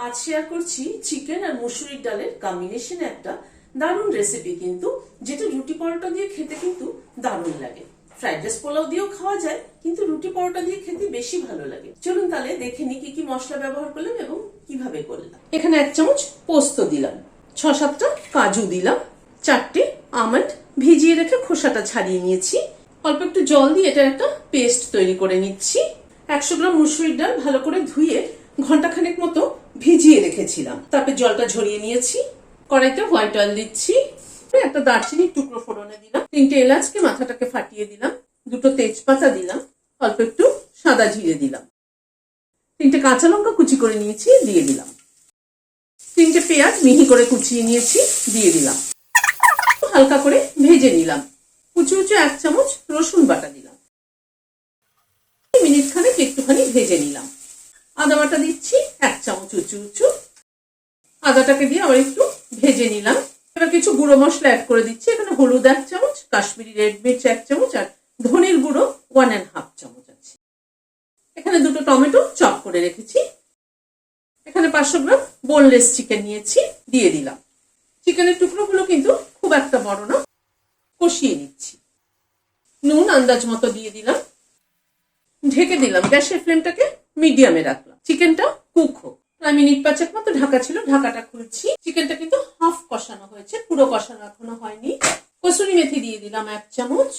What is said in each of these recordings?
আজ শেয়ার করছি চিকেন আর মসুরির ডালের কম্বিনেশনে একটা দারুণ রেসিপি, কিন্তু যেটা রুটি পরোটা দিয়ে খেতে কিন্তু দারুণ লাগে। ফ্রাইড রাইস পোলাও দিয়েও খাওয়া যায়, কিন্তু রুটি পরোটা দিয়ে খেতে বেশি ভালো লাগে। চলুন তাহলে দেখে নি কি কি মশলা ব্যবহার করলাম এবং কিভাবে করলাম। এখানে 1 চামচ পোস্ত দিলাম, 6-7টা কাজু দিলাম, 4টে আমন্ড ভিজিয়ে রেখে খোসাটা ছাড়িয়ে নিয়েছি। অল্প একটু জল দিয়ে এটার একটা পেস্ট তৈরি করে নিচ্ছি। 100 গ্রাম মসুরির ডাল ভালো করে ধুয়ে ঘন্টাখানেক মতো ভিজিয়ে রেখেছিলাম, তারপরে জলটা ঝরিয়ে নিয়েছি। কড়াইতে হোয়াইট অয়েল দিচ্ছি, একটা দারচিনির টুকরো ফোড়নে দিলাম, 3টে এলাচকে মাথাটাকে ফাটিয়ে দিলাম, 2টো তেজপাতা দিলাম, অল্প একটু সাদা জিরে দিলাম, 3টে কাঁচা লঙ্কা কুচি করে নিয়েছি দিয়ে দিলাম, 3টে পেঁয়াজ মিহি করে কুচিয়ে নিয়েছি দিয়ে দিলাম, হালকা করে ভেজে নিলাম। কুচি 1 চামচ রসুন বাটা দিলাম, মিনিট খানেক একটুখানি ভেজে নিলাম। আদা বাটা দিচ্ছি 1 চামচ উঁচু। আদাটাকে দিয়ে আবার একটু ভেজে নিলাম। এবার কিছু গুঁড়ো মশলা অ্যাড করে দিচ্ছি। এখানে হলুদ 1 চামচ, কাশ্মীরি রেড মির্চ 1 চামচ আর ধনের গুঁড়ো 1.5 চামচ আছে। এখানে 2টো টমেটো চপ করে রেখেছি। এখানে 500 গ্রাম বোনলেস চিকেন নিয়েছি, দিয়ে দিলাম। চিকেনের টুকরোগুলো কিন্তু খুব একটা বড় না। কষিয়ে নিচ্ছি। নুন আন্দাজ মতো দিয়ে দিলাম, ঢেকে দিলাম। গ্যাসের ফ্লেমটাকে মিডিয়ামে রাখলাম। চিকেনটা কুক হোক। প্রায় মিনিট 5 মতো ঢাকা ছিল, ঢাকাটা খুলছি। চিকেনটা কিন্তু হাফ কষানো হয়েছে, পুরো কষানো এখনো হয়নি। কসুরি মেথি দিয়ে দিলাম 1 চামচ।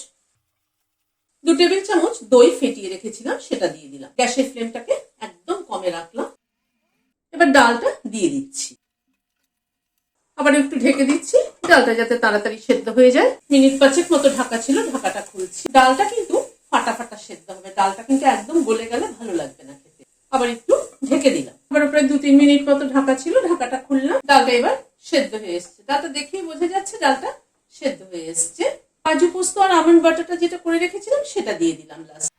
2 টেবিল চামচ দই ফেটিয়ে রেখেছিলাম, সেটা দিয়ে দিলাম। গ্যাসের ফ্লেমটাকে একদম কমে রাখলাম। এবার ডালটা দিয়ে দিচ্ছি, আবার একটু ঢেকে দিচ্ছি, ডালটা যাতে তাড়াতাড়ি সেদ্ধ হয়ে যায়। মিনিট 5 মতো ঢাকা ছিল, ঢাকাটা খুলছি। ডালটা কিন্তু ফাটা ফাটা সেদ্ধ হবে, ডালটা কিন্তু একদম গলে গেলে ভালো লাগবে না খেতে। আবার একটু ঢেকে দিলাম। আবার প্রায় 2-3 মিনিট মতো ঢাকা ছিল, ঢাকাটা খুললাম। ডালটা এবার সেদ্ধ হয়ে এসছে, ডালটা দেখেই বোঝা যাচ্ছে ডালটা সেদ্ধ হয়ে এসছে। কাজু পোস্ত আর আমন্ড বাটারটা যেটা করে রেখেছিলাম সেটা দিয়ে দিলাম লাস্ট।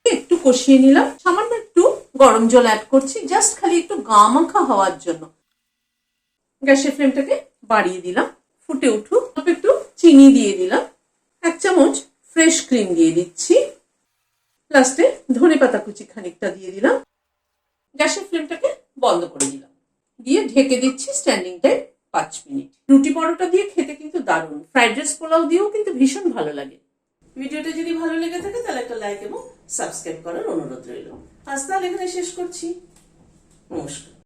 একটু কষিয়ে নিলাম। সামান্য একটু গরম জল অ্যাড করছি, জাস্ট খালি একটু গা মাখা হওয়ার জন্য। গ্যাসের ফ্লেমটাকে বাড়িয়ে দিলাম, ফুটে উঠুক। অল্প একটু চিনি দিয়ে দিলাম, 1 চামচ ফ্রেশ ক্রিম দিয়ে দিচ্ছি। লাস্টে ধনেপাতা কুচি খানিকটা দিয়ে দিলাম। গ্যাসের ফ্লেমটাকে বন্ধ করে দিলাম, দিয়ে ঢেকে দিচ্ছি স্ট্যান্ডিং টাইম 5 মিনিট। রুটি পরোটা দিয়ে খেতে কিন্তু দারুণ। ফ্রাইড রাইস পোলাও দিয়েও কিন্তু ভীষণ ভালো লাগে। ভিডিওটা যদি ভালো লেগে থাকে তাহলে একটা লাইক এবং সাবস্ক্রাইব করার অনুরোধ রইল। আজ তাহলে এখানে শেষ করছি। নমস্কার।